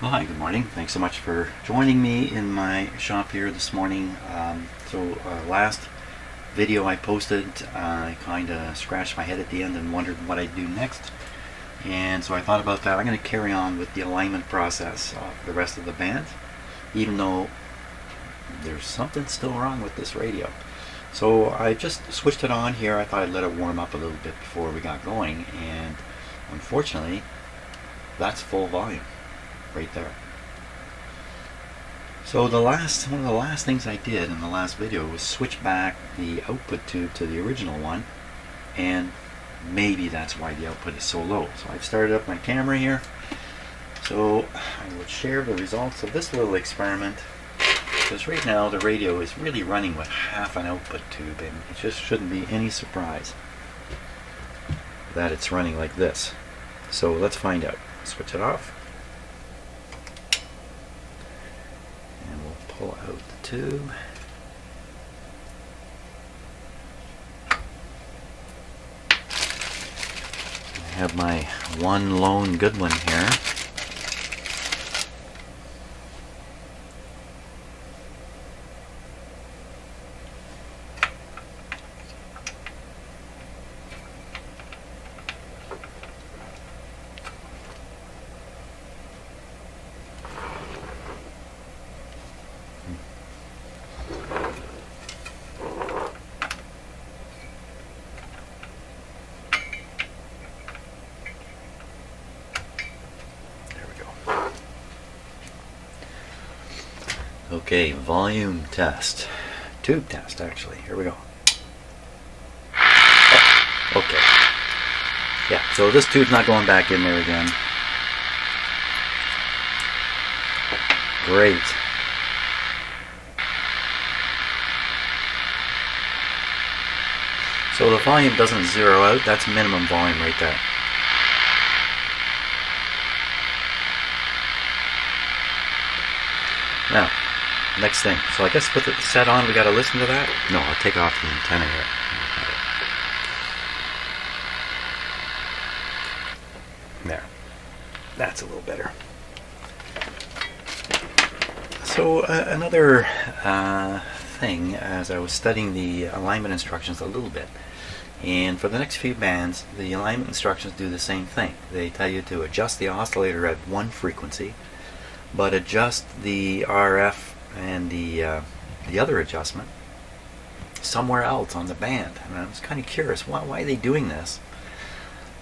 Well, hi, good morning. Thanks so much for joining me in my shop here this morning. Last video I posted, I kind of scratched my head at the end and wondered what I'd do next. And so I thought about that. I'm going to carry on with the alignment process of the rest of the band, even though there's something still wrong with this radio. So I just switched it on here. I thought I'd let it warm up a little bit before we got going, and unfortunately, that's full volume right there. So one of the last things I did in the last video was switch back the output tube to the original one, and maybe that's why the output is so low. So I've started up my camera here. So I will share the results of this little experiment, because right now the radio is really running with half an output tube, and it just shouldn't be any surprise that it's running like this. So let's find out. Switch it off. Pull out the tube. I have my one lone good one here. Okay, volume test. Tube test, actually. Here we go. Oh, okay. Yeah, so this tube's not going back in there again. Great. So the volume doesn't zero out. That's minimum volume right there. Now, next thing. So I guess with it set on, we got to listen to that? No, I'll take off the antenna here. There. That's a little better. So another thing, as I was studying the alignment instructions a little bit, and for the next few bands, the alignment instructions do the same thing. They tell you to adjust the oscillator at one frequency, but adjust the RF and the other adjustment somewhere else on the band. And I was kind of curious, why are they doing this?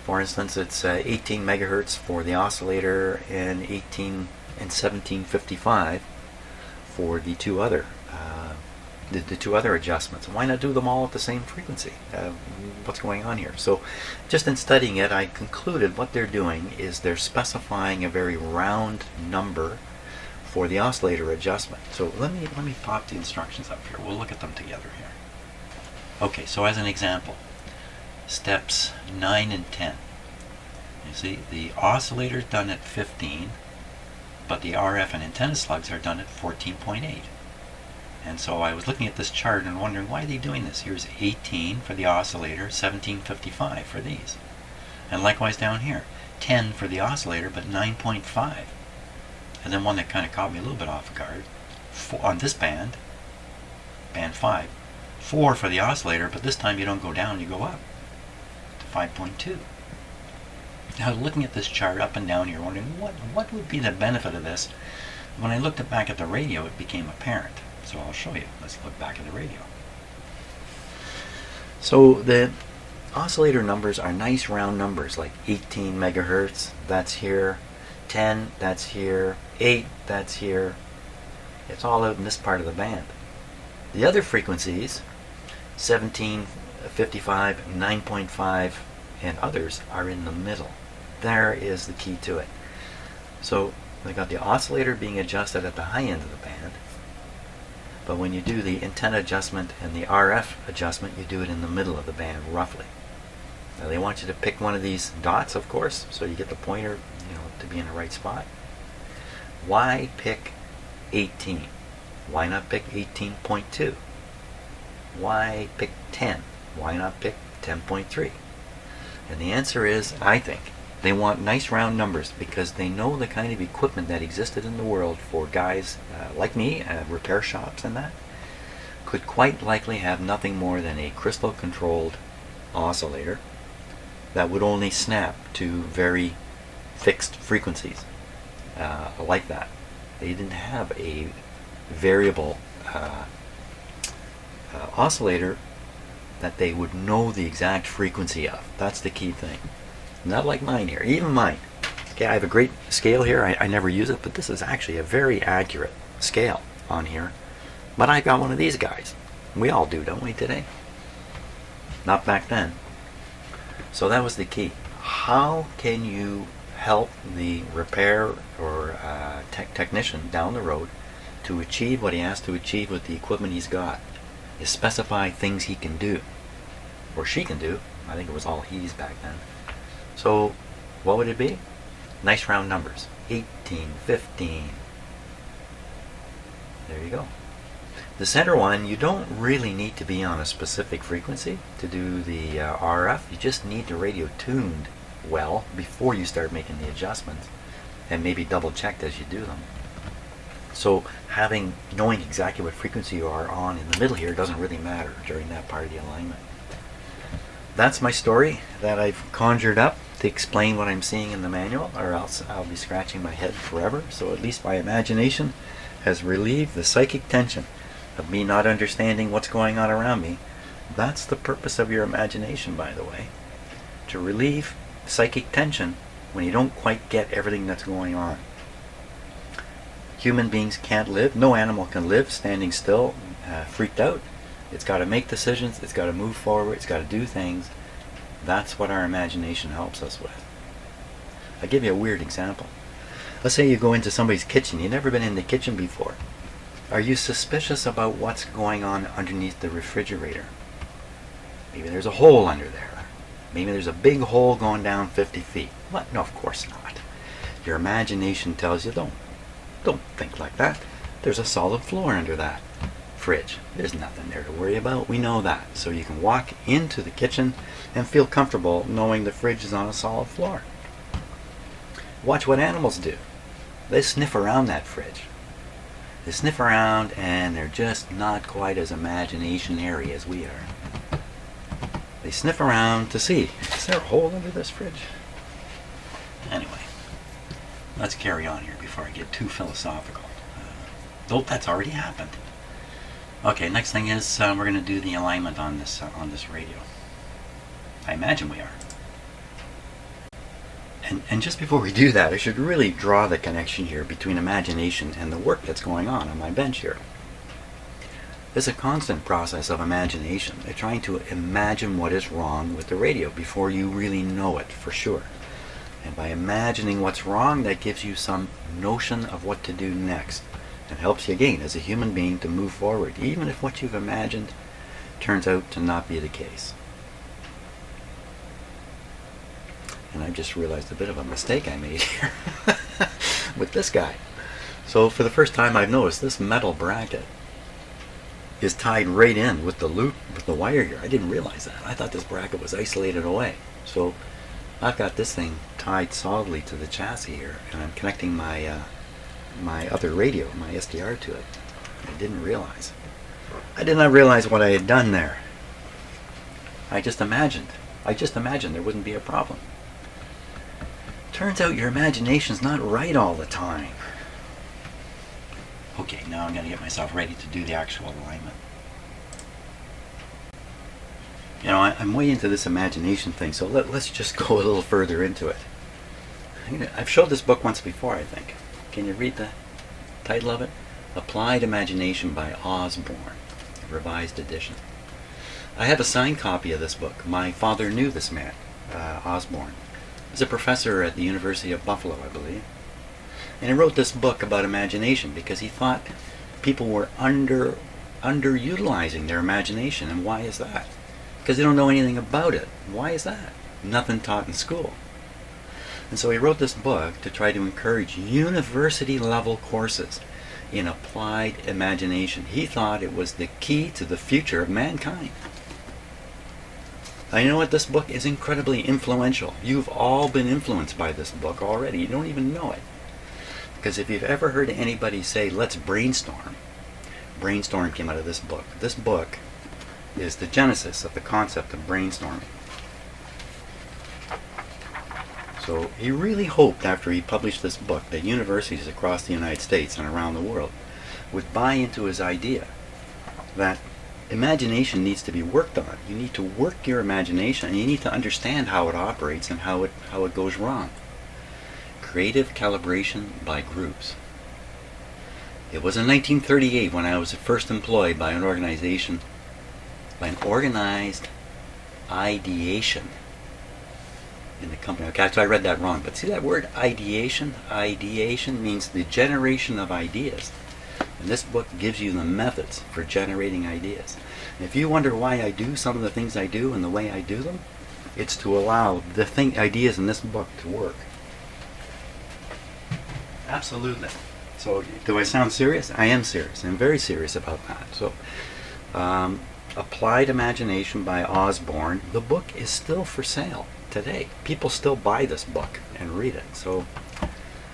For instance, it's 18 megahertz for the oscillator and 18 and 1755 for the two other adjustments. Why not do them all at the same frequency? What's going on here? So just in studying it, I concluded what they're doing is they're specifying a very round number for the oscillator adjustment. So let me pop the instructions up here. We'll look at them together here. Okay, so as an example, steps 9 and 10. You see, the oscillator is done at 15, but the RF and antenna slugs are done at 14.8. And so I was looking at this chart and wondering, why are they doing this? Here's 18 for the oscillator, 1755 for these. And likewise down here, 10 for the oscillator, but 9.5. And then one that kind of caught me a little bit off guard, on this band 5, 4 for the oscillator, but this time you don't go down, you go up to 5.2. Now looking at this chart up and down here, wondering what would be the benefit of this. When I looked back at the radio, it became apparent. So I'll show you. Let's look back at the radio. So the oscillator numbers are nice round numbers, like 18 megahertz, that's here, 10, that's here, 8, that's here. It's all out in this part of the band. The other frequencies, 17, 55, 9.5, and others, are in the middle. There is the key to it. So they got the oscillator being adjusted at the high end of the band, but when you do the antenna adjustment and the RF adjustment, you do it in the middle of the band, roughly. Now they want you to pick one of these dots, of course, so you get the pointer, to be in the right spot. Why pick 18? Why not pick 18.2? Why pick 10? Why not pick 10.3? And the answer is, I think, They want nice round numbers because they know the kind of equipment that existed in the world for guys like me, repair shops and that, could quite likely have nothing more than a crystal controlled oscillator that would only snap to very fixed frequencies like that. They didn't have a variable oscillator that they would know the exact frequency of. That's the key thing. Not like mine here, even mine. Okay, I have a great scale here. I never use it, but this is actually a very accurate scale on here. But I got one of these guys. We all do, don't we, today? Not back then. So that was the key. How can you help the repair or technician down the road to achieve what he has to achieve with the equipment he's got? Is specify things he can do, or she can do. I think it was all he's back then. So what would it be? Nice round numbers. 18, 15. There you go. The center one, you don't really need to be on a specific frequency to do the RF. You just need the radio tuned well before you start making the adjustments, and maybe double checked as you do them. So knowing exactly what frequency you are on in the middle here doesn't really matter during that part of the alignment. That's my story that I've conjured up to explain what I'm seeing in the manual, or else I'll be scratching my head forever. So at least my imagination has relieved the psychic tension of me not understanding what's going on around me. That's the purpose of your imagination, by the way. To relieve psychic tension when you don't quite get everything that's going on. Human beings can't live, no animal can live standing still, freaked out. It's got to make decisions, it's got to move forward, it's got to do things. That's what our imagination helps us with. I'll give you a weird example. Let's say you go into somebody's kitchen. You've never been in the kitchen before. Are you suspicious about what's going on underneath the refrigerator? Maybe there's a hole under there. Maybe there's a big hole going down 50 feet. What? No, of course not. Your imagination tells you don't think like that. There's a solid floor under that fridge. There's nothing there to worry about. We know that. So you can walk into the kitchen and feel comfortable knowing the fridge is on a solid floor. Watch what animals do. They sniff around that fridge. They sniff around and they're just not quite as imagination-airy as we are. They sniff around to see, is there a hole under this fridge? Anyway, let's carry on here before I get too philosophical. Though that's already happened. Okay, next thing is we're going to do the alignment on this radio. I imagine we are. And just before we do that, I should really draw the connection here between imagination and the work that's going on my bench here. There's a constant process of imagination. They're trying to imagine what is wrong with the radio before you really know it for sure. And by imagining what's wrong, that gives you some notion of what to do next. It helps you again as a human being to move forward, even if what you've imagined turns out to not be the case. And I just realized a bit of a mistake I made here with this guy. So for the first time I've noticed this metal bracket is tied right in with the loop, with the wire here. I didn't realize that. I thought this bracket was isolated away. So I've got this thing tied solidly to the chassis here, and I'm connecting my my other radio, my SDR, to it. I didn't realize. I did not realize what I had done there. I just imagined there wouldn't be a problem. Turns out your imagination's not right all the time. Okay, now I'm going to get myself ready to do the actual alignment. You know, I'm way into this imagination thing, so let's just go a little further into it. I've showed this book once before, I think. Can you read the title of it? Applied Imagination by Osborne, a revised edition. I have a signed copy of this book. My father knew this man, Osborne. He's a professor at the University of Buffalo, I believe. And he wrote this book about imagination because he thought people were underutilizing their imagination. And why is that? Because they don't know anything about it. Why is that? Nothing taught in school. And so he wrote this book to try to encourage university-level courses in applied imagination. He thought it was the key to the future of mankind. Now, you know what? This book is incredibly influential. You've all been influenced by this book already. You don't even know it. Because if you've ever heard anybody say, let's brainstorm, brainstorm came out of this book. This book is the genesis of the concept of brainstorming. So he really hoped after he published this book that universities across the United States and around the world would buy into his idea that imagination needs to be worked on. You need to work your imagination, and you need to understand how it operates and how it goes wrong. Creative calibration by groups. It was in 1938 when I was first employed by an organization, by an organized ideation in the company. Okay, so I read that wrong, but see that word ideation? Ideation means the generation of ideas. And this book gives you the methods for generating ideas. And if you wonder why I do some of the things I do and the way I do them, it's to allow the ideas in this book to work. Absolutely. So, do I sound serious? I am serious. I'm very serious about that. So, Applied Imagination by Osborne. The book is still for sale today. People still buy this book and read it. So,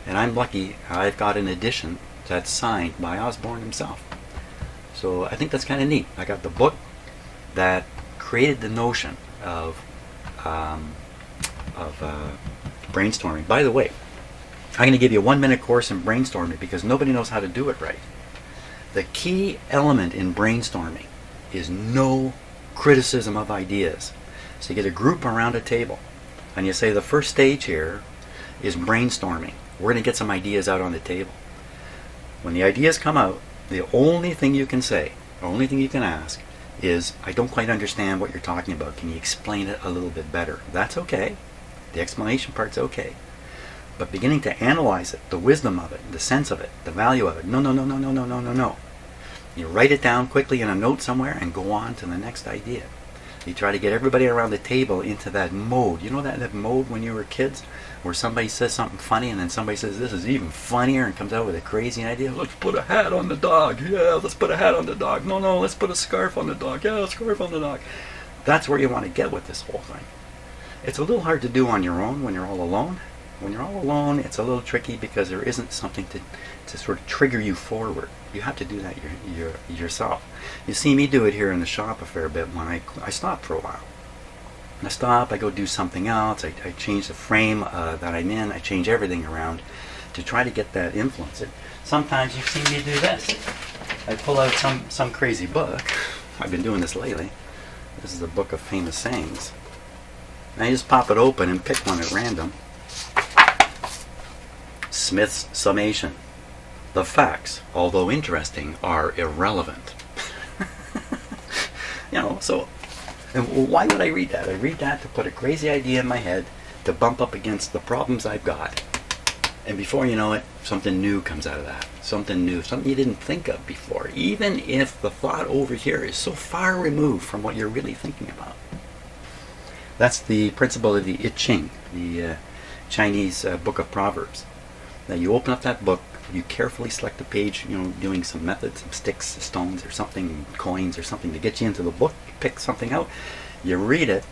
and I'm lucky. I've got an edition that's signed by Osborne himself. So I think that's kind of neat. I got the book that created the notion of brainstorming. By the way, I'm going to give you a 1-minute course in brainstorming because nobody knows how to do it right. The key element in brainstorming is no criticism of ideas. So you get a group around a table and you say the first stage here is brainstorming. We're going to get some ideas out on the table. When the ideas come out, the only thing you can say, the only thing you can ask is, I don't quite understand what you're talking about. Can you explain it a little bit better? That's okay. The explanation part's okay. But beginning to analyze it, the wisdom of it, the sense of it, the value of it, no. You write it down quickly in a note somewhere and go on to the next idea. You try to get everybody around the table into that mode. You know that mode when you were kids where somebody says something funny and then somebody says this is even funnier and comes out with a crazy idea? Let's put a hat on the dog. Yeah, let's put a hat on the dog. No, let's put a scarf on the dog. Yeah, a scarf on the dog. That's where you want to get with this whole thing. It's a little hard to do on your own when you're all alone. When you're all alone, it's a little tricky because there isn't something to sort of trigger you forward. You have to do that yourself. You see me do it here in the shop a fair bit when I stop for a while. I stop, I go do something else, I change the frame that I'm in, I change everything around to try to get that influence. Sometimes you've seen me do this. I pull out some crazy book. I've been doing this lately. This is a book of famous sayings. And I just pop it open and pick one at random. Smith's Summation. The facts, although interesting, are irrelevant. So and why would I read that? I read that to put a crazy idea in my head to bump up against the problems I've got. And before you know it, something new comes out of that. Something new, something you didn't think of before. Even if the thought over here is so far removed from what you're really thinking about. That's the principle of the I Ching, the Chinese book of Proverbs. Now you open up that book, you carefully select a page, doing some methods, some sticks, stones or something, coins or something to get you into the book, pick something out, you read it,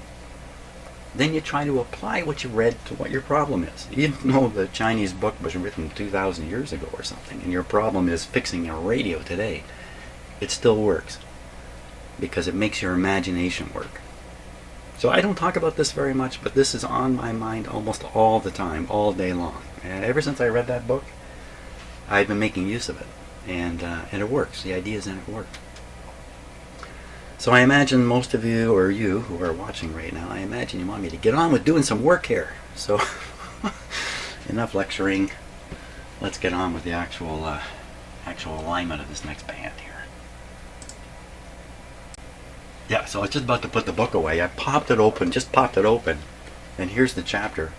then you try to apply what you read to what your problem is. Even though the Chinese book was written 2,000 years ago or something, and your problem is fixing a radio today, it still works because it makes your imagination work. So I don't talk about this very much, but this is on my mind almost all the time, all day long. And ever since I read that book, I've been making use of it, and it works. The ideas in it work. So I imagine most of you, or you who are watching right now, I imagine you want me to get on with doing some work here. So enough lecturing. Let's get on with the actual alignment of this next band here. Yeah, so I was just about to put the book away. I popped it open, and here's the chapter.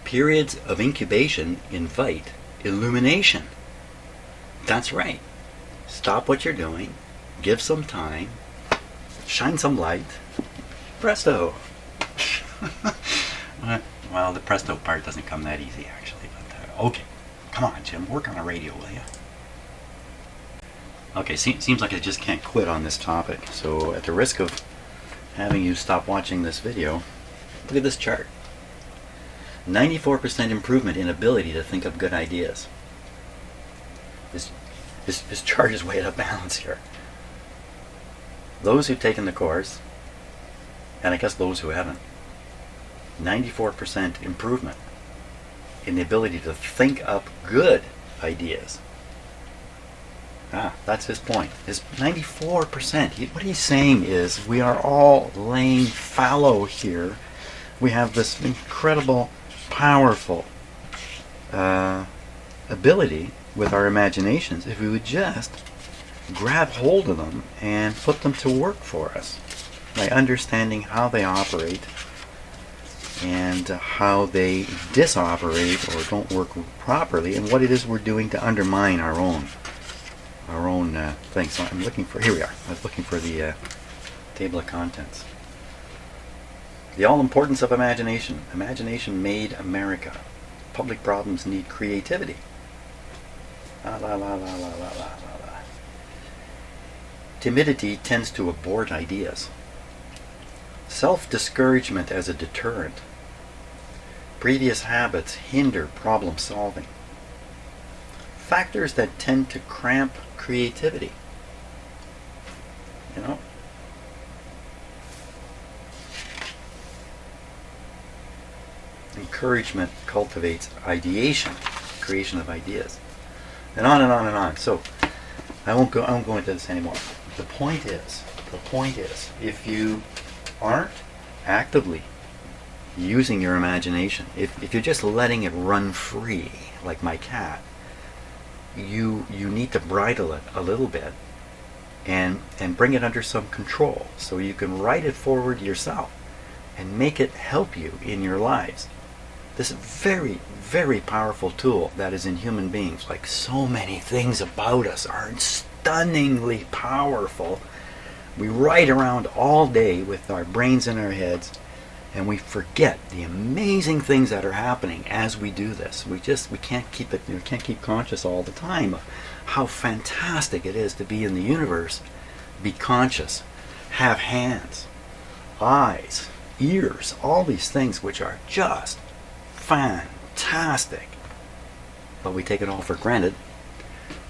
Periods of incubation invite illumination. That's right. Stop what you're doing, give some time, shine some light. Presto! Well, the presto part doesn't come that easy, actually. But okay, come on, Jim, work on a radio, will you? Okay, seems like I just can't quit on this topic. So, at the risk of having you stop watching this video, look at this chart. 94% improvement in ability to think of good ideas. This chart is way out of balance here. Those who've taken the course, and I guess those who haven't, 94% improvement in the ability to think up good ideas. That's his point. Is 94%. What he's saying is we are all laying fallow here. We have this incredible, powerful ability with our imaginations if we would just grab hold of them and put them to work for us by understanding how they operate and how they disoperate or don't work properly, and what it is we're doing to undermine our own thing. So I'm looking for, here we are, I was looking for the table of contents. The all-importance of imagination. Imagination made America. Public problems need creativity. La la la la la la la la. Timidity tends to abort ideas. Self-discouragement as a deterrent. Previous habits hinder problem solving. Factors that tend to cramp creativity. You know? Encouragement cultivates ideation, creation of ideas. And on and on and on. So I won't go into this anymore. The point is, if you aren't actively using your imagination, if you're just letting it run free, like my cat, you need to bridle it a little bit and bring it under some control so you can ride it forward yourself and make it help you in your lives. This very, very powerful tool that is in human beings, like so many things about us, are stunningly powerful. We ride around all day with our brains in our heads, and we forget the amazing things that are happening as we do this. We can't keep conscious all the time of how fantastic it is to be in the universe, be conscious, have hands, eyes, ears, all these things which are just fantastic. But we take it all for granted,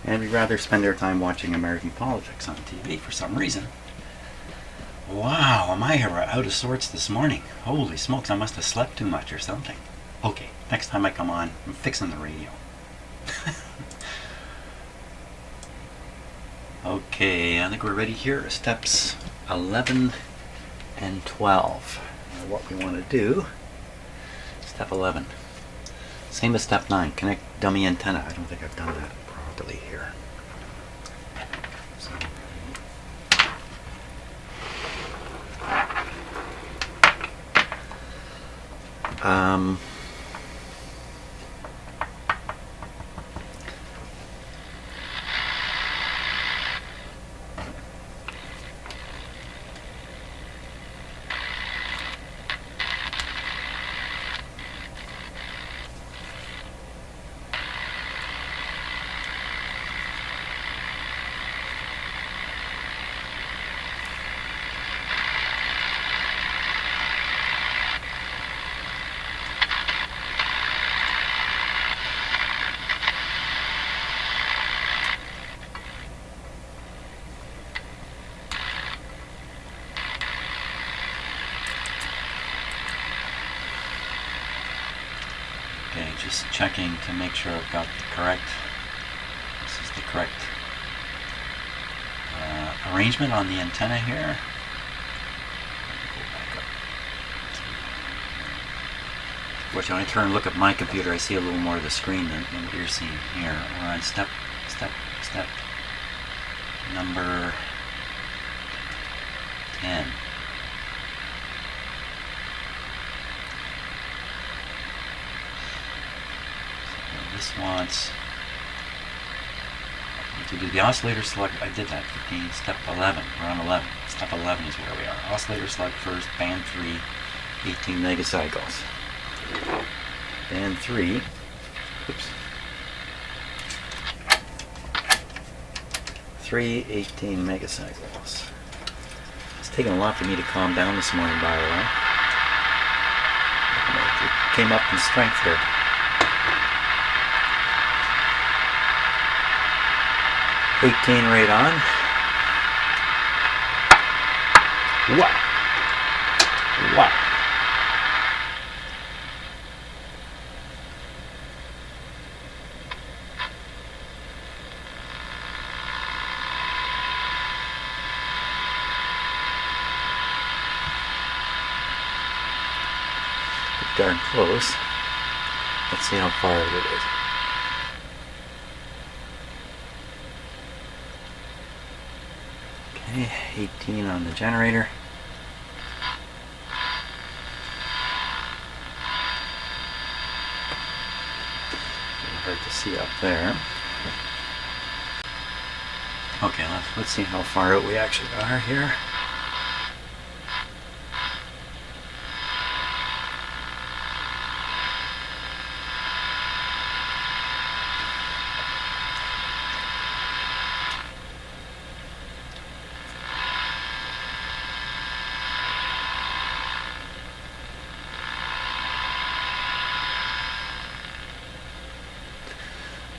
and we'd rather spend our time watching American politics on TV for some reason. Wow, am I ever out of sorts this morning? Holy smokes, I must have slept too much or something. Okay, next time I come on, I'm fixing the radio. Okay, I think we're ready here. Steps 11 and 12. Now what we want to do, step 11. Same as step 9, connect dummy antenna. I don't think I've done that properly here. So, just checking to make sure I've got the correct, this is the correct arrangement on the antenna here. Which when I turn and look at my computer, I see a little more of the screen than what you're seeing here. We're on step number 10. This wants to do the oscillator select. I did that. 15, step 11. We're on 11. Step 11 is where we are. Oscillator select first, band 3, 18 megacycles. Band 3. Oops. 3, 18 megacycles. taken a lot for me to calm down this morning, by the way. It came up in strength here. '18 right on. What? What? Darn close. Let's see how far out it is. Okay, 18 on the generator. Hard to see up there. Okay, let's see how far out we actually are here.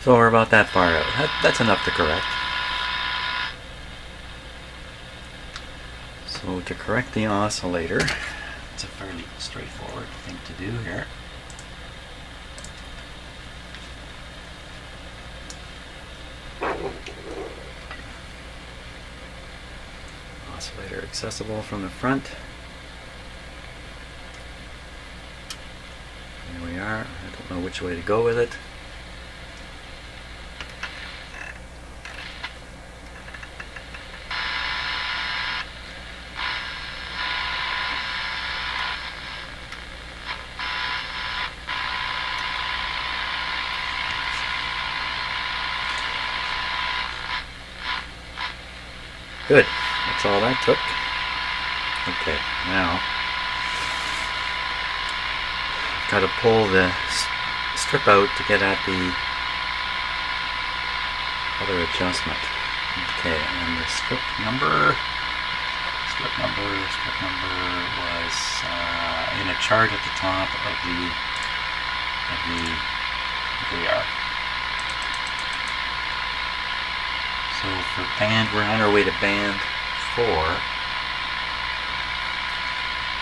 So we're about that far out. That's enough to correct. So to correct the oscillator, it's a fairly straightforward thing to do here. Oscillator accessible from the front. Here we are. I don't know which way to go with it. Good. That's all that took. Okay, now got to pull the strip out to get at the other adjustment. Okay, and the strip number was in a chart at the top of the VR. So for band, we're on our way to band 4.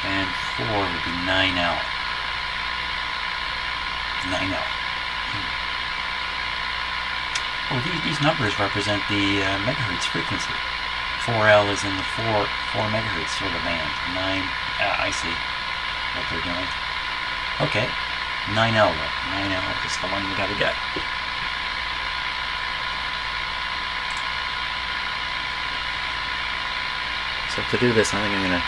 Band 4 would be 9L. 9L. Oh, these numbers represent the megahertz frequency. 4L is in the 4 megahertz sort of band. 9, I see what they're doing. Okay, 9L though. 9L is the one we gotta get. So to do this, I think I'm gonna.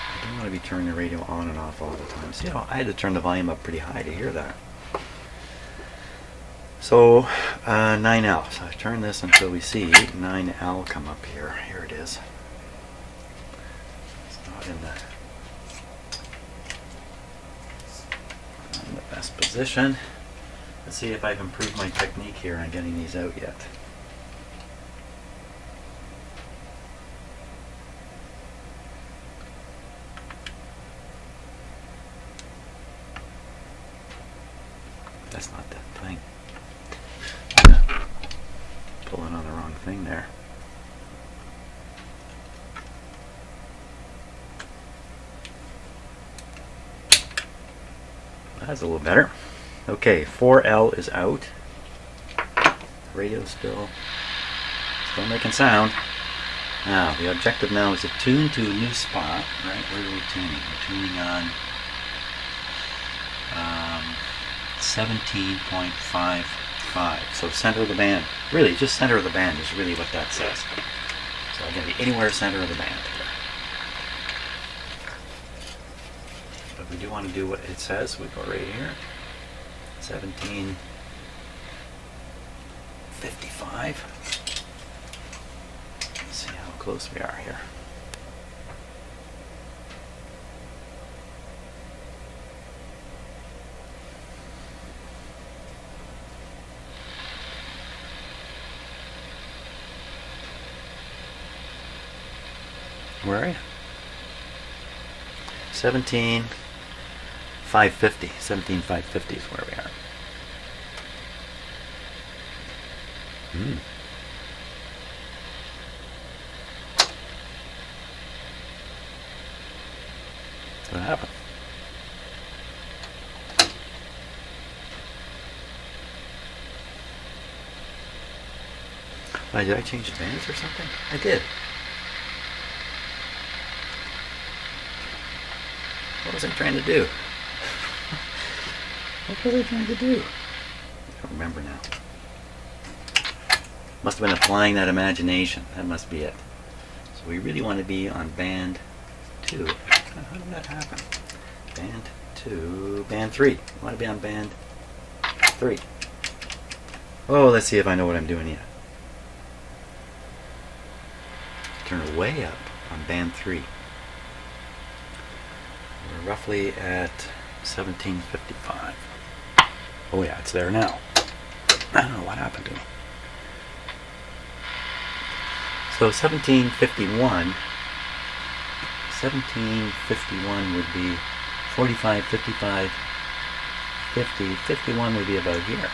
I don't want to be turning the radio on and off all the time. See, I had to turn the volume up pretty high to hear that. So 9L. So I turn this until we see 9L come up here. Here it is. It's not in the best position. Let's see if I've improved my technique here on getting these out yet. That's not that thing. Pulling on the wrong thing there. That's a little better. Okay, 4L is out. Radio's still making sound. Now, the objective now is to tune to a new spot. Right, where are we tuning? We're tuning on 17.55. So center of the band. Really, just center of the band is really what that says. So I'm going to be anywhere center of the band here. But we do want to do what it says. We go right here. 17.55. Let's see how close we are here. Where are you? 17,550. 17,550 is where we are. What happened? Did I change the bands or something? I did. What was I trying to do? What was I trying to do? I don't remember now. Must have been applying that imagination. That must be it. So we really want to be on band 2. How did that happen? Band 2, band 3. We want to be on band 3. Oh, let's see if I know what I'm doing yet. Turn it way up on band 3. We're roughly at 1755. Oh yeah, it's there now. I don't know what happened to me. So 1751 would be 45, 55, 50. 51 would be about here.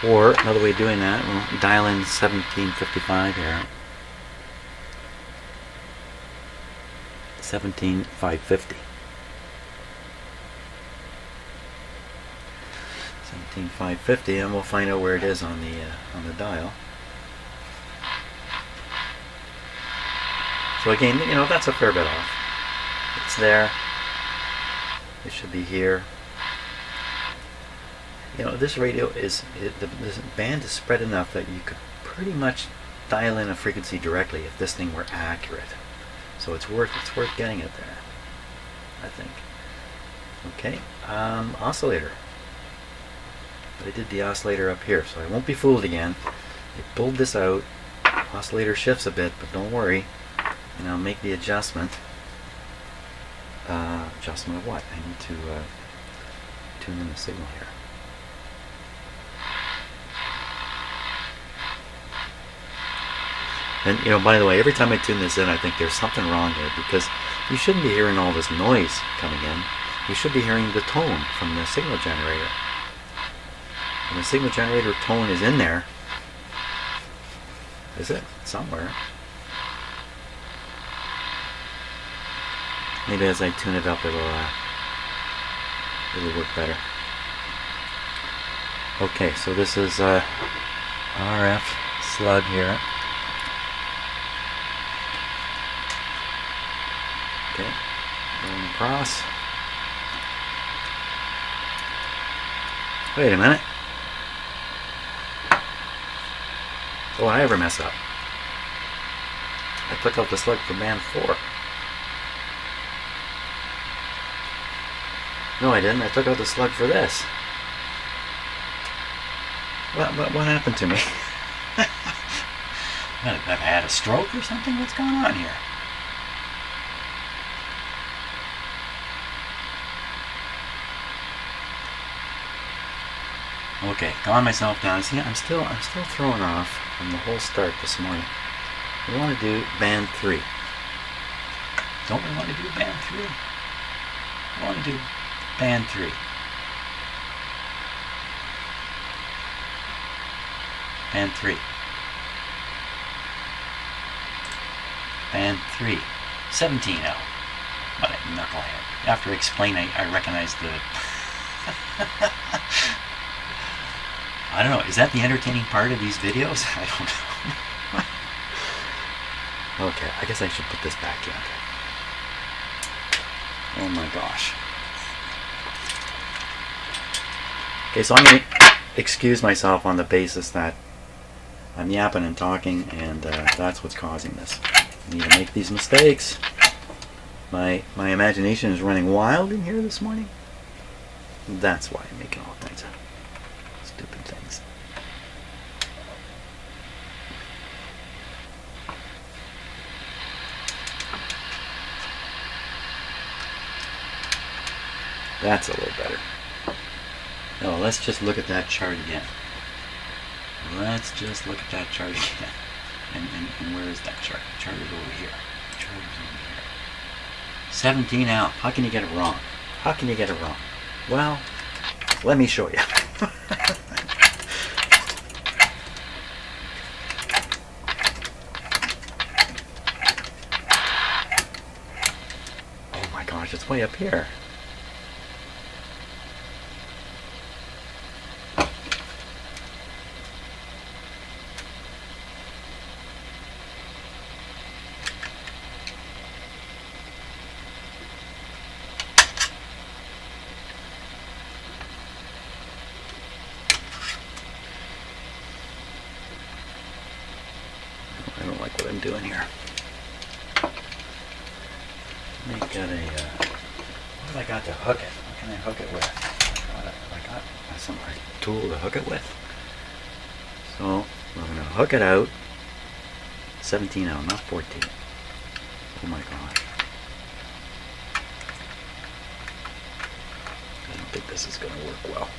Or another way of doing that, we'll dial in 1755 here. 17,550. 17,550, and we'll find out where it is on the dial. So again, you know, that's a fair bit off. It's there. It should be here. You know, this radio is, this band is spread enough that you could pretty much dial in a frequency directly if this thing were accurate. So it's worth getting it there, I think. Okay, oscillator. I did the oscillator up here, so I won't be fooled again. I pulled this out. Oscillator shifts a bit, but don't worry. And I'll make the adjustment. Adjustment of what? I need to tune in the signal here. And, you know, by the way, every time I tune this in, I think there's something wrong here, because you shouldn't be hearing all this noise coming in. You should be hearing the tone from the signal generator. And the signal generator tone is in there. Is it? Somewhere. Maybe as I tune it up, it'll work better. Okay, so this is RF slug here. Okay, going across. Wait a minute. Oh, I ever mess up? I took out the slug for band 4. No, I didn't. I took out the slug for this. What happened to me? I've had a stroke or something? What's going on here? Okay, calm myself down. See, I'm still thrown off from the whole start this morning. We want to do band 3. Don't we want to do band 3? I want to do band 3. Band 3. Band 3. 17L. What a knucklehead. After explaining, I recognize the... I don't know, is that the entertaining part of these videos? I don't know. Okay, I guess I should put this back in. Oh my gosh. Okay, so I'm going to excuse myself on the basis that I'm yapping and talking, and that's what's causing this. I need to make these mistakes. My imagination is running wild in here this morning. That's why I'm making all kinds of stupid things. That's a little better. Now let's just look at that chart again. Let's just look at that chart again. And where is that chart? The chart is over here. The chart is over here. 17 out. How can you get it wrong? How can you get it wrong? Well, let me show you. Oh my gosh, it's way up here. I don't like what I'm doing here. Let me get a, what have I got to hook it? What can I hook it with? I got some tool to hook it with. So we're going to hook it out. 17 out, not 14. Oh my gosh. I don't think this is going to work well.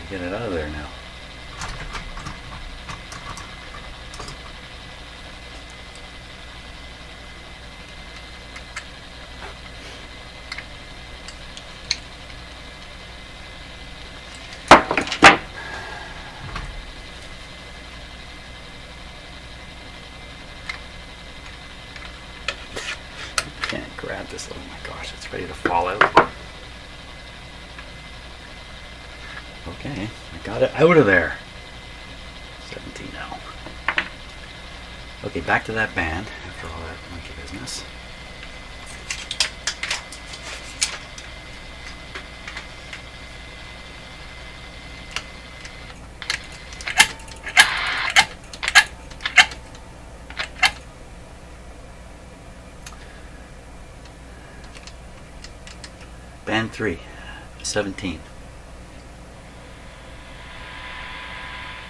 Get it out of there now. Can't grab this. Oh my gosh, it's ready to fall out. Okay, I got it out of there. 17 now. Okay, back to that band after all that monkey business. Band 3, 17.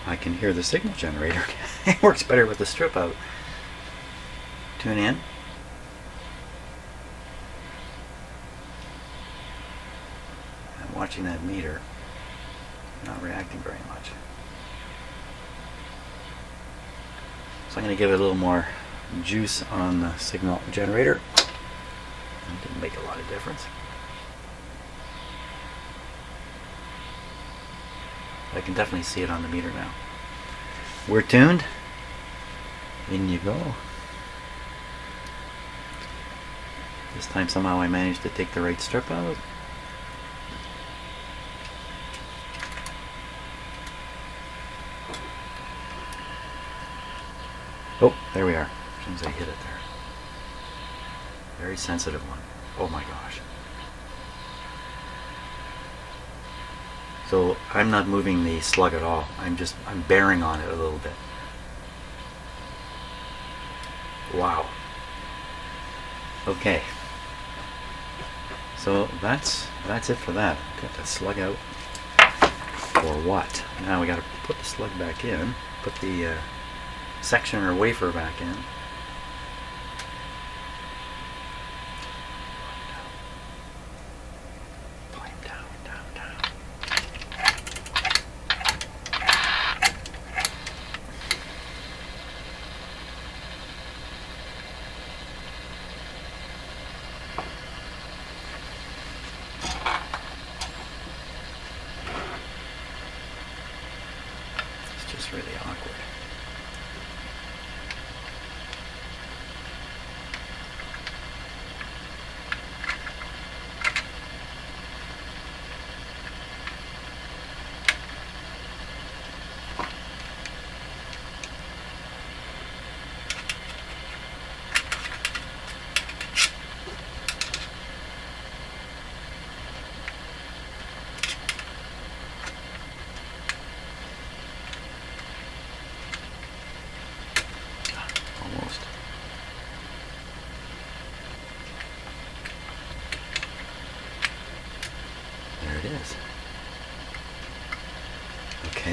I can hear the signal generator. It works better with the strip out. Tune in. I'm watching that meter. Not reacting very much. So I'm going to give it a little more juice on the signal generator. It didn't make a lot of difference. I can definitely see it on the meter now. We're tuned. In you go. This time somehow I managed to take the right strip out. Oh, there we are. As soon as I hit it there. Very sensitive one. Oh my gosh. So I'm not moving the slug at all. I'm bearing on it a little bit. Wow. Okay. So that's it for that. Get that slug out. For what? Now we got to put the slug back in. Put the section or wafer back in. It's really awkward.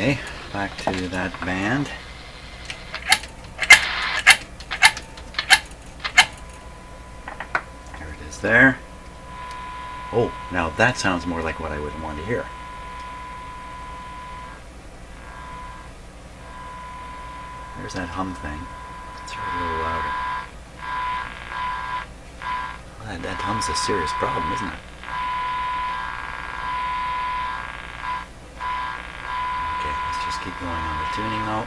Okay, back to that band. There it is there. Oh, now that sounds more like what I would want to hear. There's that hum thing. Let's hear it a little louder. Well, that hum's a serious problem, isn't it? Okay, let's just keep going on the tuning now.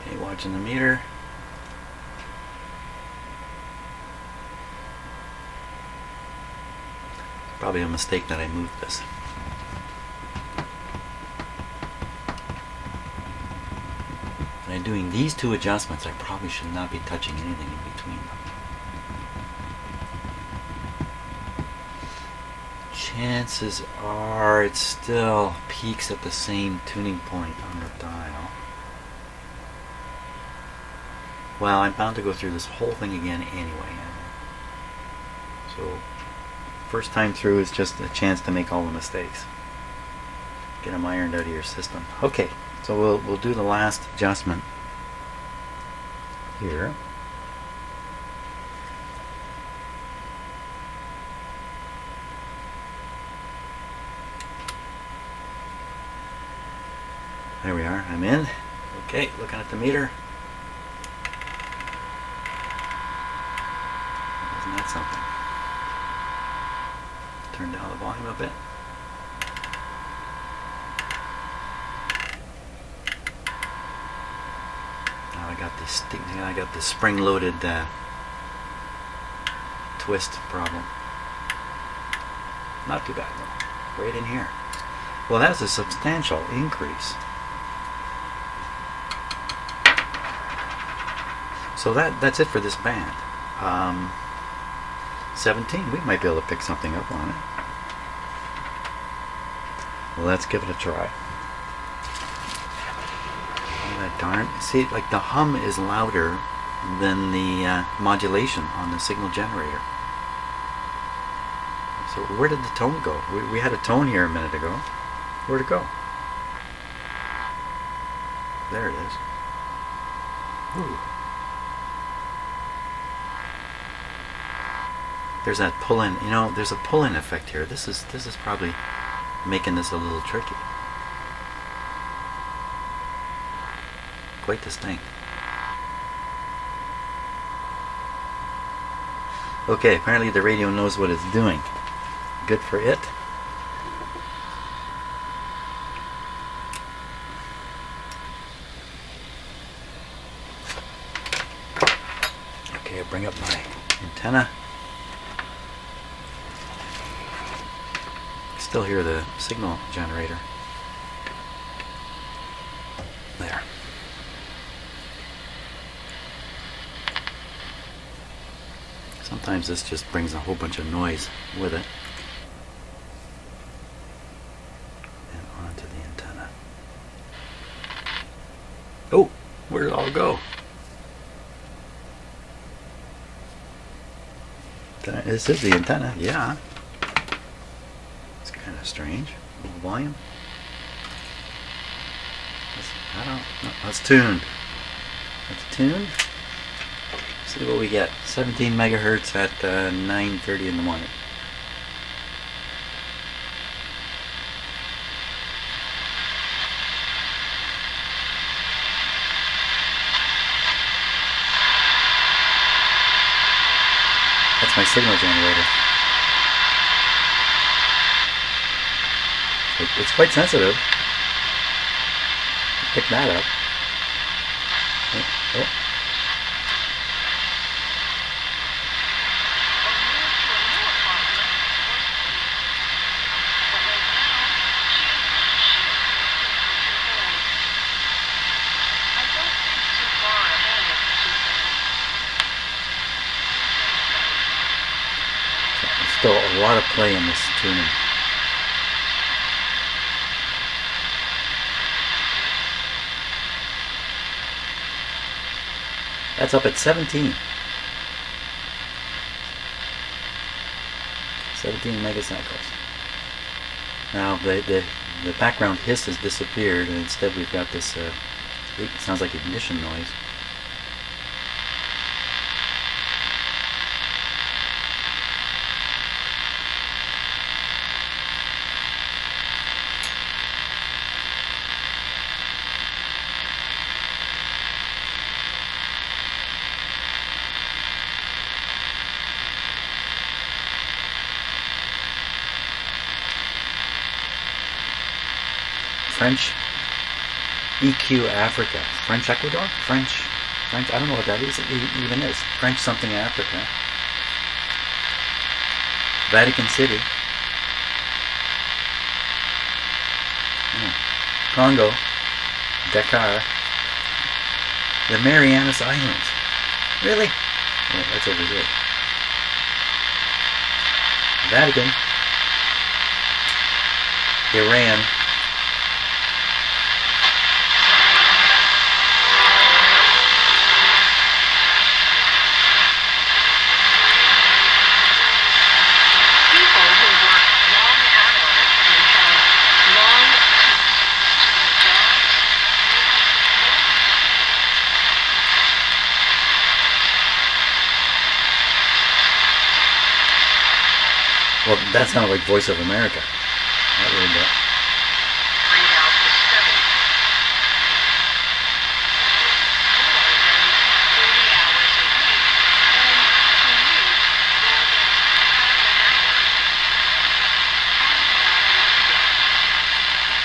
Okay, watching the meter. Probably a mistake that I moved this. When I'm doing these two adjustments, I probably should not be touching anything in between them. Chances are it still peaks at the same tuning point on the dial. Well, I'm bound to go through this whole thing again anyway. So, first time through is just a chance to make all the mistakes. Get them ironed out of your system. Okay, so we'll do the last adjustment here. There we are, I'm in. Okay, looking at the meter. Isn't that something? Turn down the volume a bit. Now I got the spring-loaded twist problem. Not too bad though. Right in here. Well, that's a substantial increase. So that's it for this band. 17, we might be able to pick something up on it. Well, let's give it a try. Oh, that darn. See, like the hum is louder than the modulation on the signal generator. So where did the tone go? We had a tone here a minute ago. Where'd it go? There it is. Ooh. There's that pull-in, you know, there's a pull-in effect here. This is probably making this a little tricky. Quite distinct. Okay, apparently the radio knows what it's doing. Good for it. Okay, I'll bring up my antenna. Still hear the signal generator. There. Sometimes this just brings a whole bunch of noise with it. And onto the antenna. Oh, where'd it all go? This is the antenna, yeah. Kind of strange. A little volume. Let's tune. Let's tune. See what we get. 17 megahertz at 9:30 in the morning. That's my signal generator. It's quite sensitive. Pick that up. Oh. There's still a lot of play in this tuning. That's up at 17. 17 megacycles. Now the background hiss has disappeared, and instead we've got this. It sounds like ignition noise. French EQ Africa. French Ecuador? French, I don't know what that even is. French something Africa. Vatican City. Congo. Dakar. The Marianas Islands. Really? Oh, that's over here. Vatican. Iran. Well, that sounded like Voice of America. That really did.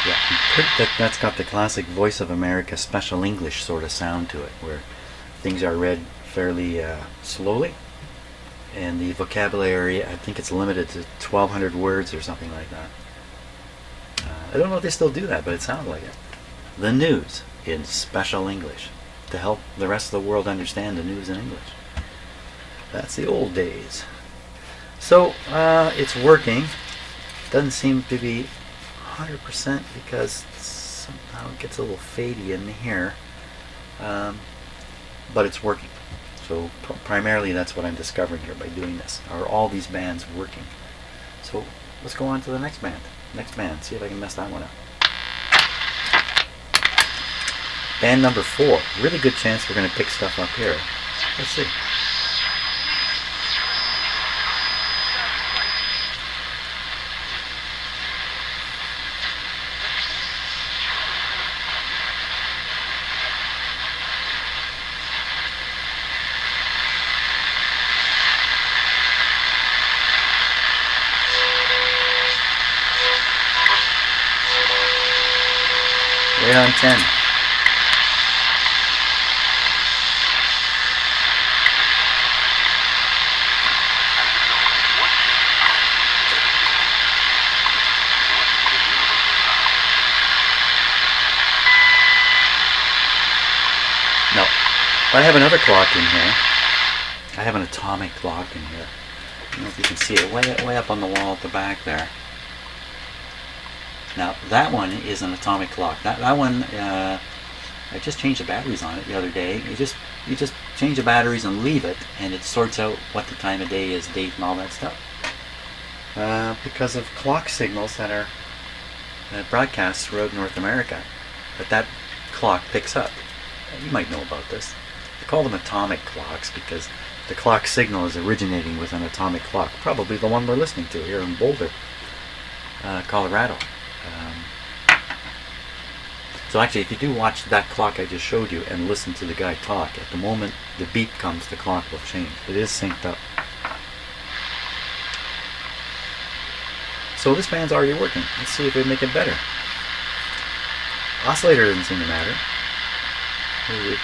Yeah, that's got the classic Voice of America special English sort of sound to it, where things are read fairly slowly. And the vocabulary, I think it's limited to 1,200 words or something like that. I don't know if they still do that, but it sounds like it. The news in special English to help the rest of the world understand the news in English. That's the old days. So it's working. Doesn't seem to be 100% because somehow it gets a little fadey in here. But it's working. So primarily that's what I'm discovering here by doing this. Are all these bands working? So let's go on to the next band. See if I can mess that one up. Band number 4. Really good chance we're going to pick stuff up here. Let's see. Right on 10. No. But I have another clock in here. I have an atomic clock in here. I don't know if you can see it way up on the wall at the back there. Now that one is an atomic clock. That one, I just changed the batteries on it the other day. You just change the batteries and leave it, and it sorts out what the time of day is, date, and all that stuff. Because of clock signals that broadcast throughout North America, that clock picks up. You might know about this. They call them atomic clocks because the clock signal is originating with an atomic clock. Probably the one we're listening to here in Boulder, Colorado. So actually, if you do watch that clock I just showed you and listen to the guy talk, at the moment the beep comes, the clock will change. It is synced up. So this band's already working. Let's see if we make it better. Oscillator doesn't seem to matter. I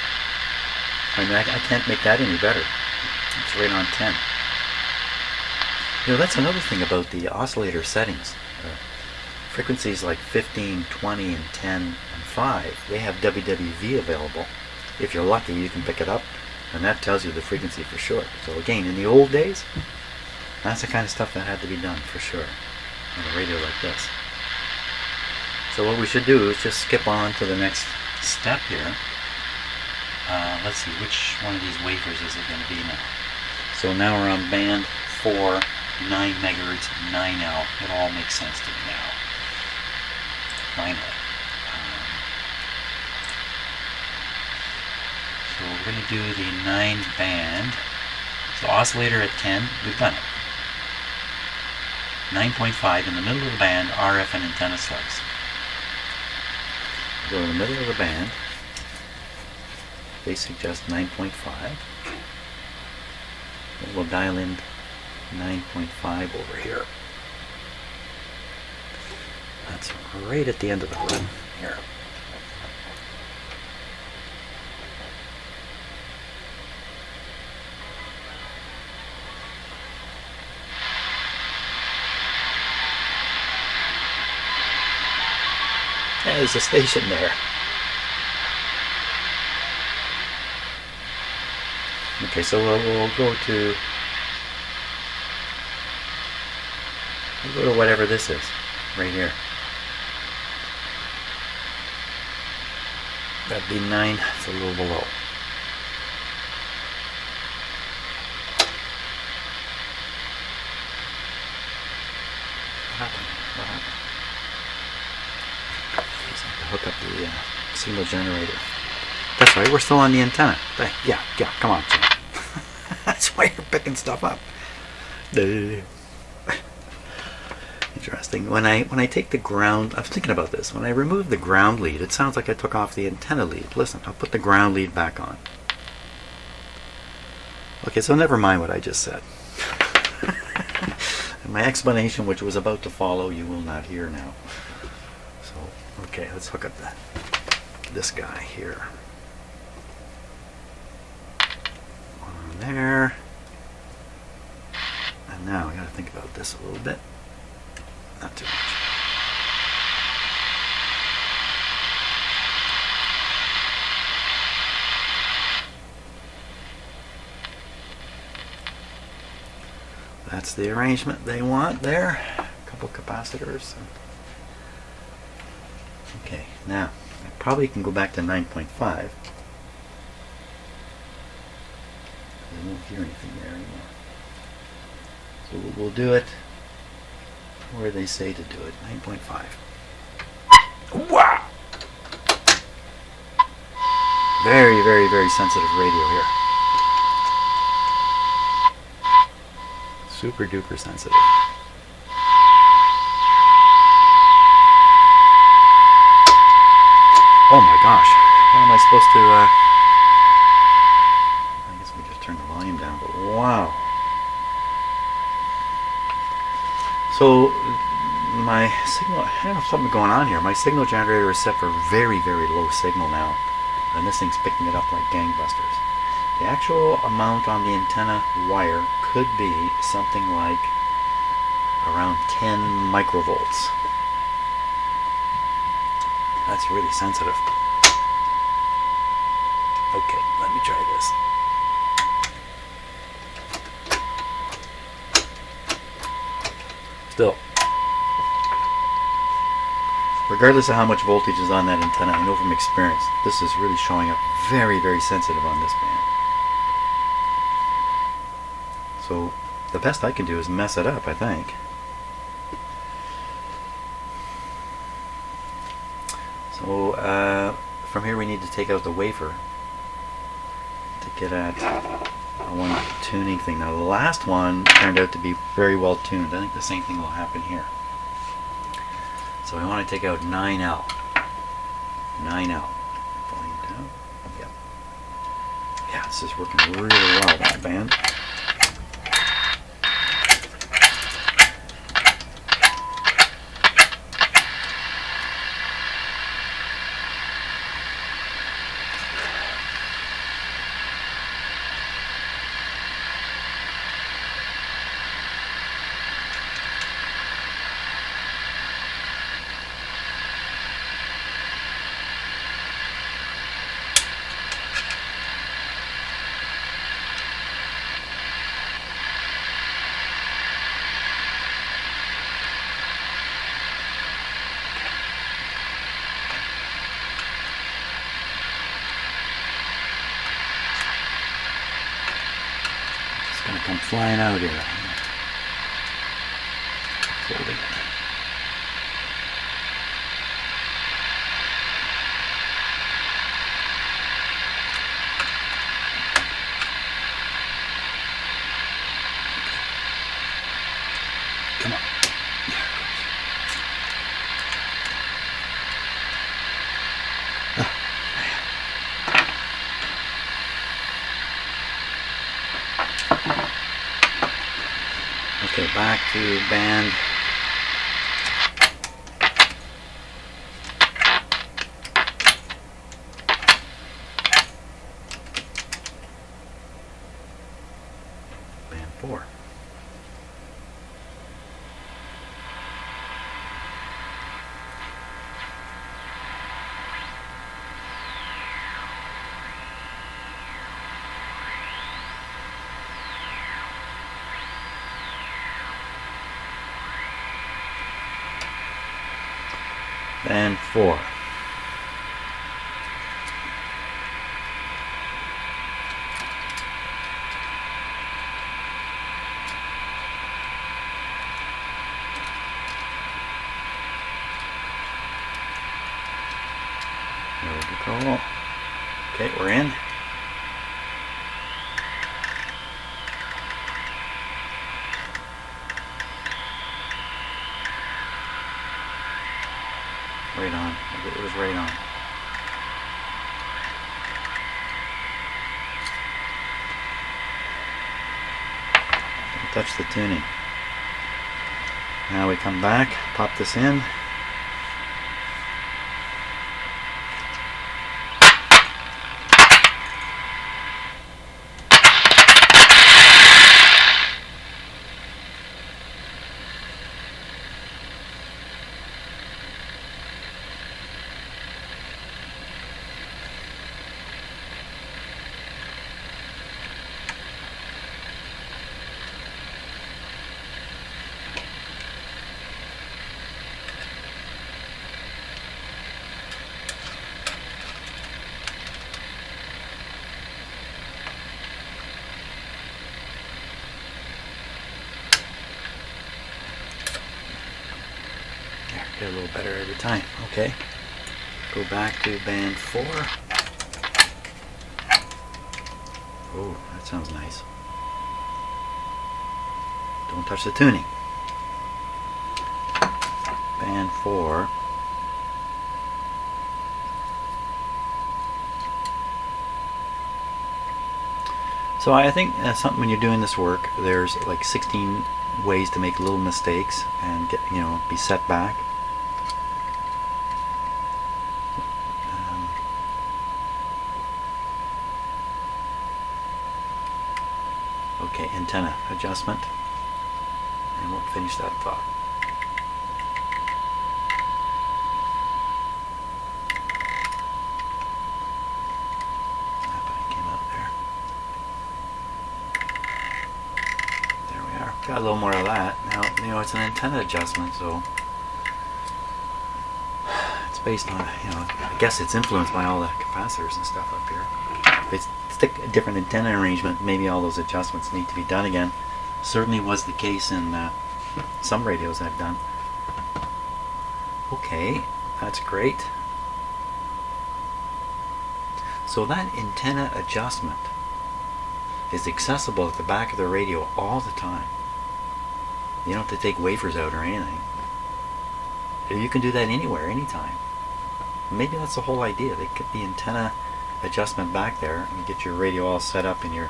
mean, I can't make that any better. It's right on 10. You know, that's another thing about the oscillator settings. Frequencies like 15, 20, and 10, and 5, they have WWV available. If you're lucky, you can pick it up, and that tells you the frequency for sure. So again, in the old days, that's the kind of stuff that had to be done for sure on a radio like this. So what we should do is just skip on to the next step here. Let's see, which one of these wafers is it going to be now? So now we're on band 4, 9 megahertz, 9L. It all makes sense to me now. finally. So we're going to do the 9 band. So oscillator at 10, we've done it. 9.5 in the middle of the band, RF and antenna slice. Go in the middle of the band. They suggest 9.5. We'll dial in 9.5 over here. That's right at the end of the run here. There's a station there. Okay, so we'll go to whatever this is, right here. That'd be 9. It's a little below. What happened? Hook up the signal generator. That's right, we're still on the antenna. Yeah, come on, Jim. That's why you're picking stuff up. Interesting. When I take the ground, I was thinking about this. When I remove the ground lead, it sounds like I took off the antenna lead. Listen, I'll put the ground lead back on. Okay, so never mind what I just said. And my explanation, which was about to follow, you will not hear now. Okay, let's hook up this guy here. One on there. And now I gotta think about this a little bit. Not too much. That's the arrangement they want there. A couple capacitors. Okay, now I probably can go back to 9.5. I won't hear anything there anymore. So we'll do it where they say to do it, 9.5. Wow! Very, very, very sensitive radio here. Super duper sensitive. Oh my gosh, how am I supposed to, I guess we just turn the volume down, but wow. So, my signal, I have something going on here. My signal generator is set for very, very low signal now, and this thing's picking it up like gangbusters. The actual amount on the antenna wire could be something like around 10 microvolts. That's really sensitive. Okay, let me try this. Still. Regardless of how much voltage is on that antenna, I know from experience, this is really showing up very, very sensitive on this band. So, the best I can do is mess it up, I think. So from here we need to take out the wafer to get at one tuning thing. Now the last one turned out to be very well tuned. I think the same thing will happen here. So I want to take out 9L. 9L. Volume down. Yep. Yeah, this is working really well, that band. Gonna come flying out here. Folding it. back to band band 4. Band 4. There we go. Okay, we're in. Right on. It was right on. Don't touch the tuning. Now we come back, pop this in. Get a little better every time. Okay. Go back to band 4. Oh, that sounds nice. Don't touch the tuning. Band 4. So I think something when you're doing this work, there's like 16 ways to make little mistakes and get, be set back. Okay, antenna adjustment, and we'll finish that thought. There we are. Got a little more of that. Now, it's an antenna adjustment, so it's based on, I guess it's influenced by all the capacitors and stuff up here. If it's a different antenna arrangement, maybe all those adjustments need to be done again. Certainly was the case in some radios I've done. Okay, that's great. So that antenna adjustment is accessible at the back of the radio all the time. You don't have to take wafers out or anything. You can do that anywhere, anytime. Maybe that's the whole idea. They get the antenna adjustment back there and get your radio all set up in your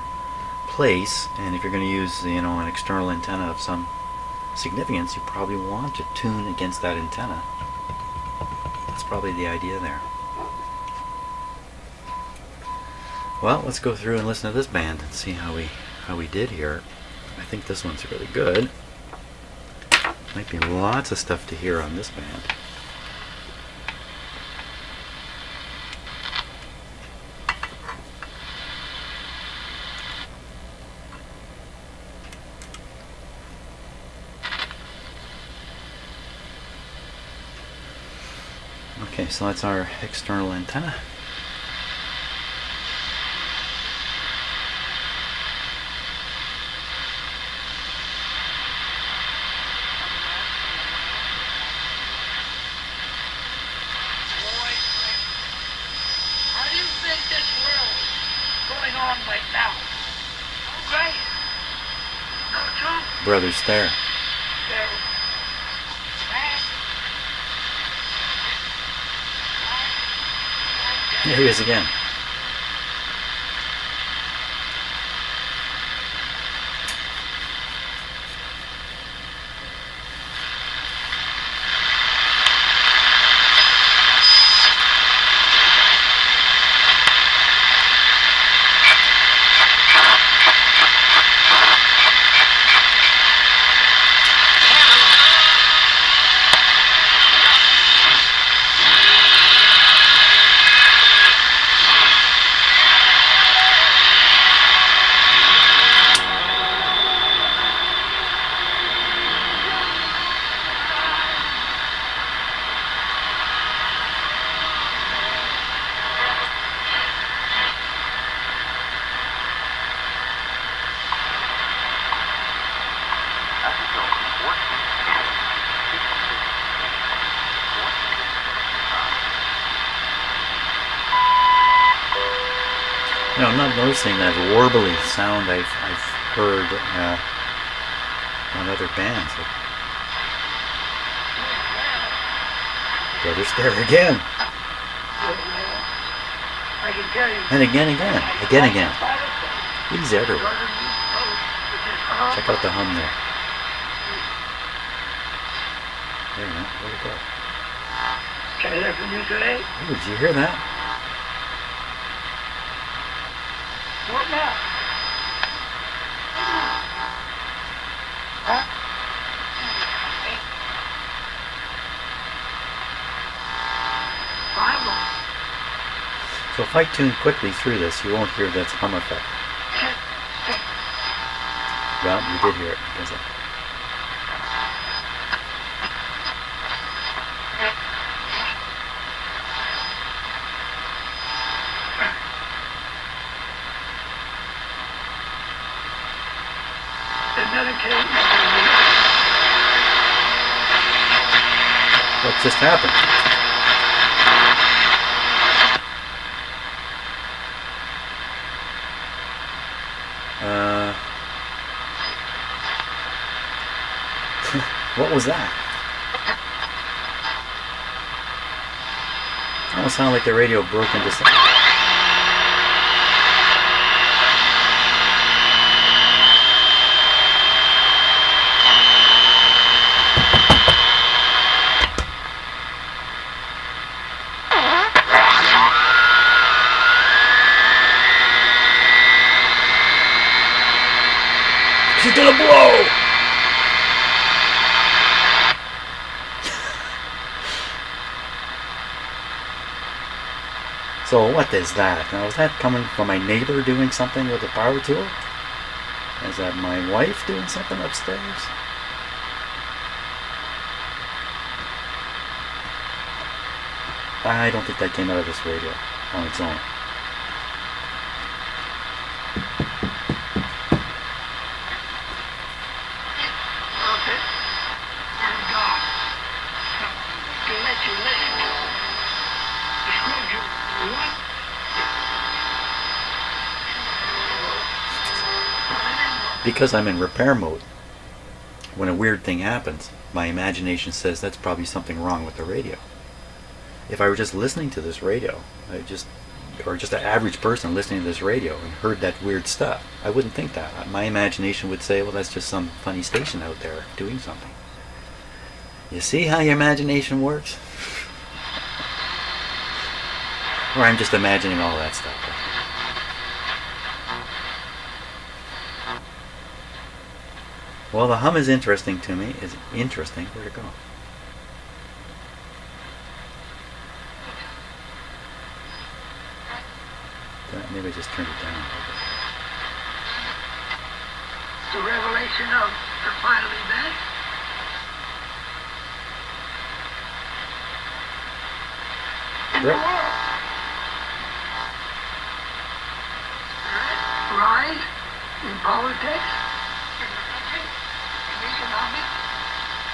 place. And if you're going to use, an external antenna of some significance, you probably want to tune against that antenna. That's probably the idea there. Well, let's go through and listen to this band and see how we did here. I think this one's really good. Might be lots of stuff to hear on this band. Okay, so that's our external antenna. How do you think this world is going on right now? Okay? No truth? Brother Stare. Here he is again. I'm not noticing that warbly sound I've heard on other bands. Brother Stare again. I can tell you. And again. He's everywhere. Check out the hum there. There you go. Where'd it go? Try that from you today. Ooh, did you hear that? What now? Huh? Bible. So if I tune quickly through this, you won't hear that hum effect. Well, you did hear it. Because what just happened? What was that? It almost sounded like the radio broke into something. She's gonna blow! So what is that? Now is that coming from my neighbor doing something with a power tool? Is that my wife doing something upstairs? I don't think that came out of this radio on its own. Because I'm in repair mode, when a weird thing happens, my imagination says that's probably something wrong with the radio. If I were just listening to this radio, or just an average person listening to this radio and heard that weird stuff, I wouldn't think that. My imagination would say, well, that's just some funny station out there doing something. You see how your imagination works? Or I'm just imagining all that stuff. Well, the hum is interesting to me. Is interesting. Where'd it go? Maybe I just turned it down a little bit. The revelation of the final event. In the world. Rise in politics.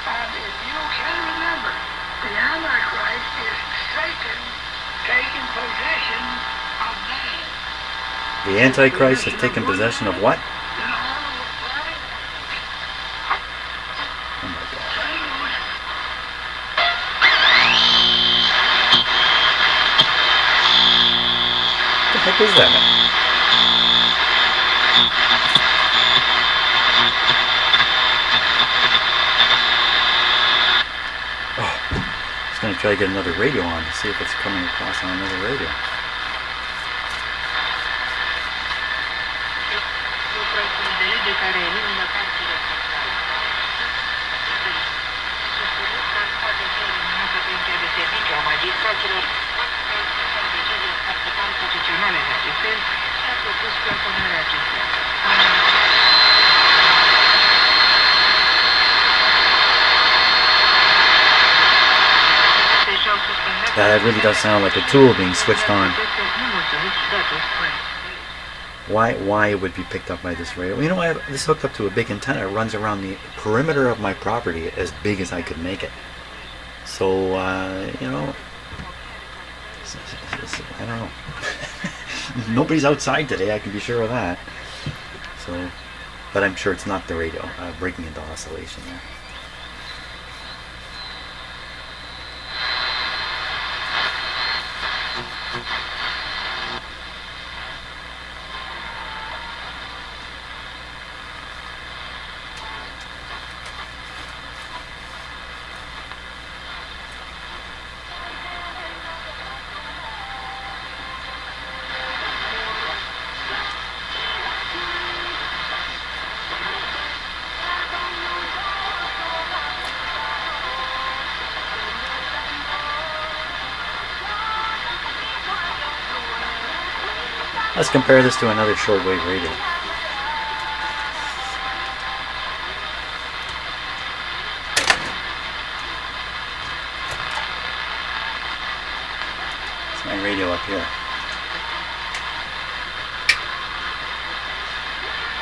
And if you can remember, the Antichrist is Satan taking possession of man. The Antichrist has taken possession of what? Oh my God. What the heck is that? I'm going to try to get another radio on to see if it's coming across on another radio. That really does sound like a tool being switched on. Why it would be picked up by this radio? You know, I have this hooked up to a big antenna. It runs around the perimeter of my property as big as I could make it. So, you know, I don't know. Nobody's outside today, I can be sure of that. So, but I'm sure it's not the radio breaking into oscillation there. Let's compare this to another shortwave radio. It's my radio up here.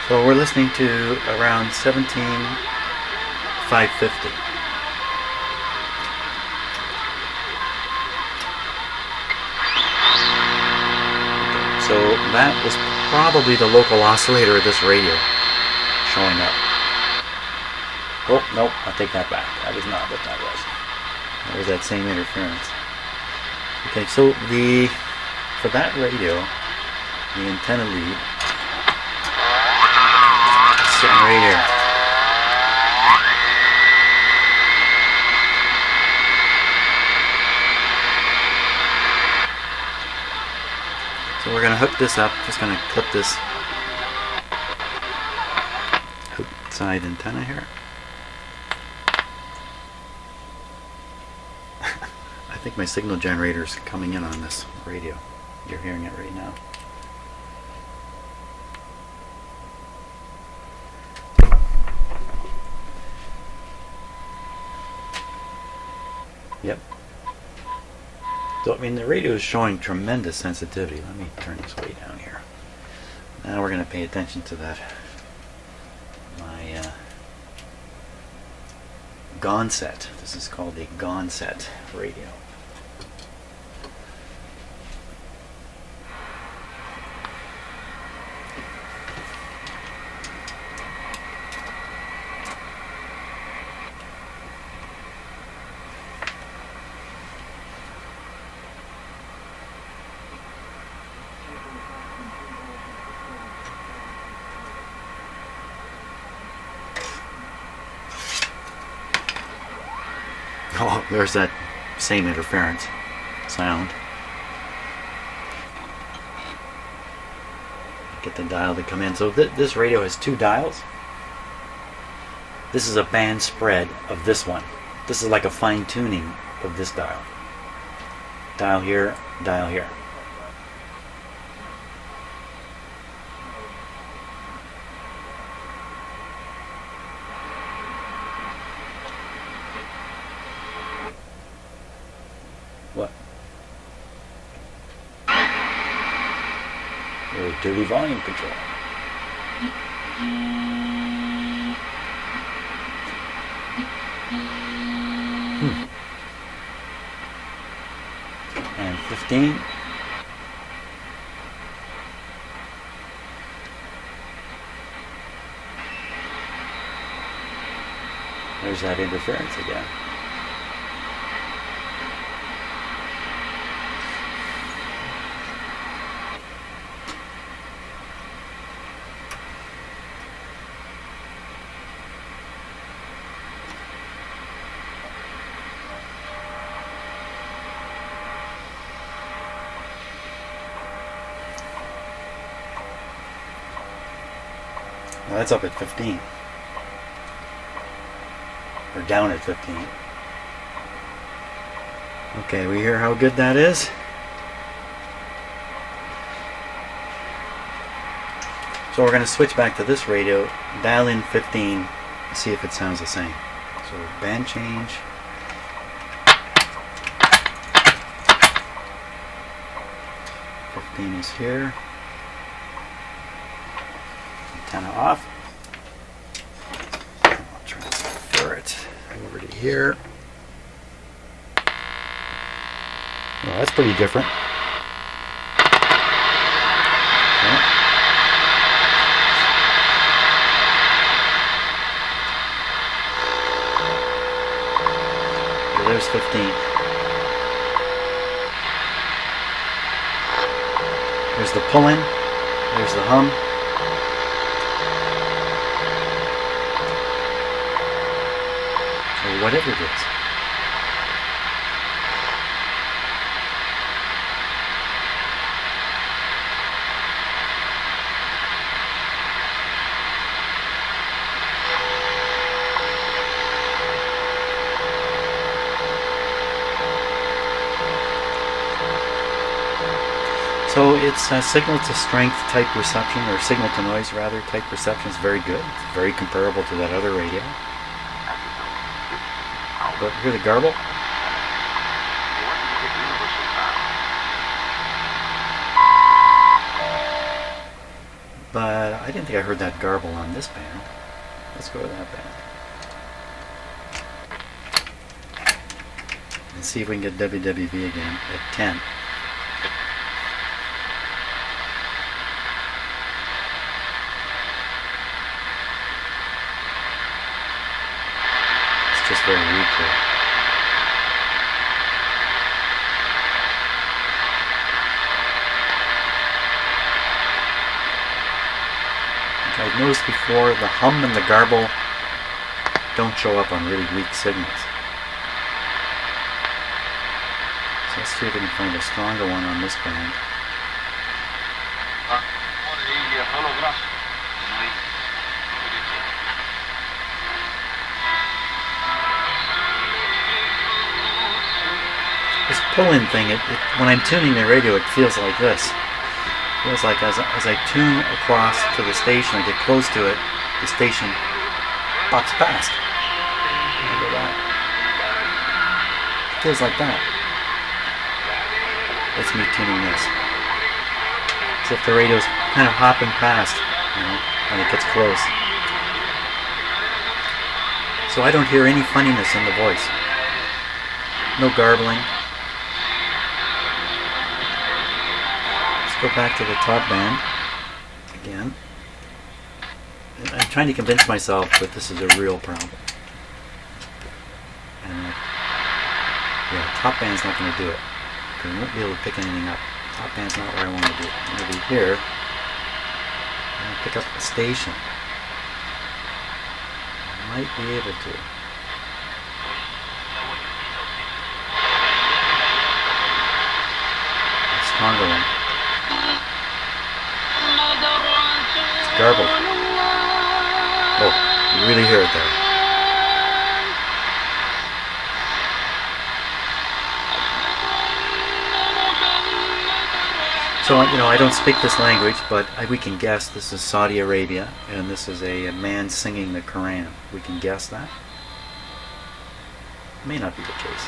So we're listening to around 17,550. So that was probably the local oscillator of this radio showing up. Oh, nope, I'll take that back. That was not what that was. That was that same interference. Okay, so for that radio, the antenna lead is sitting right here. So we're going to hook this up, just going to clip this outside antenna here. I think my signal generator is coming in on this radio. You're hearing it right now. Yep. So, I mean, the radio is showing tremendous sensitivity. Let me turn this way down here. Now we're going to pay attention to that. My Gonset. This is called a Gonset radio. Oh, there's that same interference sound. Get the dial to come in. So this radio has two dials. This is a band spread of this one. This is like a fine tuning of this dial. Dial here, dial here. What? Very dirty volume control. And 15. There's that interference again. Now that's up at 15. Or down at 15. Okay, we hear how good that is? So we're going to switch back to this radio, dial in 15, and see if it sounds the same. So band change. Fifteen is here. Antenna off. I'll transfer it over to here. Well, that's pretty different. 15. There's the pull-in. There's the hum. Or whatever it is. So it's signal to strength type reception, or signal to noise rather type reception is very good. It's very comparable to that other radio. But hear the garble? But I didn't think I heard that garble on this band. Let's go to that band. And see if we can get WWV again at 10. Just very weak here. Like I've noticed before, the hum and the garble don't show up on really weak signals. So let's see if we can find a stronger one on this band. This pull-in thing, when I'm tuning the radio, it feels like this. It feels like as I tune across to the station, I get close to it, the station pops past. Look at that. It feels like that. That's me tuning this. As if the radio's kind of hopping past, when it gets close. So I don't hear any funniness in the voice. No garbling. Go back to the top band again. And I'm trying to convince myself that this is a real problem. And yeah, top band's not going to do it. Because I won't be able to pick anything up. Top band's not where I want to be. I'm going to be here. I'm going to pick up the station. I might be able to. A stronger one. Garbled. Oh, you really hear it there. So, I don't speak this language, but we can guess this is Saudi Arabia, and this is a man singing the Quran. We can guess that. May not be the case.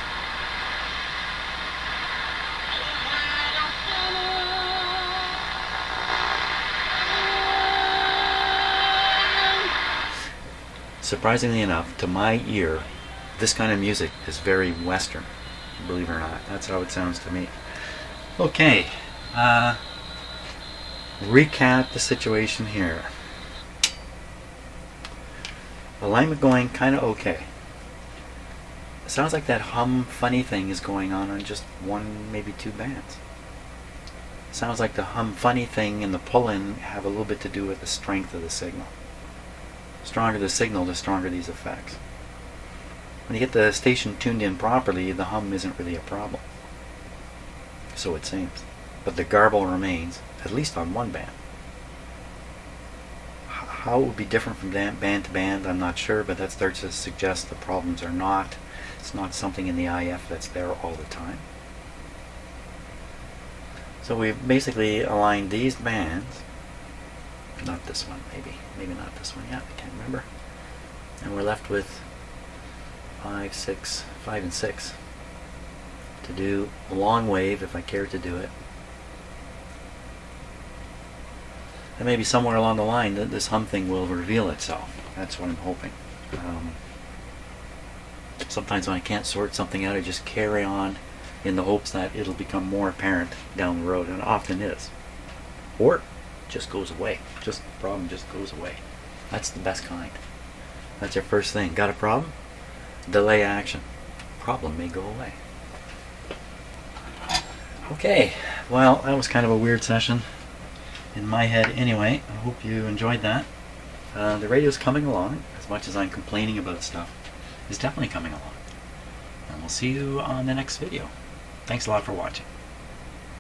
Surprisingly enough, to my ear, this kind of music is very Western, believe it or not. That's how it sounds to me. Okay, recap the situation here. Alignment going kind of okay. It sounds like that hum funny thing is going on just one, maybe two bands. Sounds like the hum funny thing and the pull-in have a little bit to do with the strength of the signal. Stronger the signal, the stronger these effects. When you get the station tuned in properly, the hum isn't really a problem. So it seems. But the garble remains, at least on one band. How it would be different from band to band, I'm not sure, but that starts to suggest the problems are not. It's not something in the IF that's there all the time. So we've basically aligned these bands. Not this one, maybe not this one. Yeah, I can't remember. And we're left with 5 and 6 to do a long wave if I care to do it. And maybe somewhere along the line that this hum thing will reveal itself. That's what I'm hoping. Sometimes when I can't sort something out, I just carry on in the hopes that it'll become more apparent down the road, and it often is. Or just goes away. Just the problem just goes away. That's the best kind. That's your first thing. Got a problem? Delay action. problem may go away. Okay, well, that was kind of a weird session in my head anyway. I hope you enjoyed that. The radio's coming along, as much as I'm complaining about stuff. It's definitely coming along. And we'll see you on the next video. Thanks a lot for watching.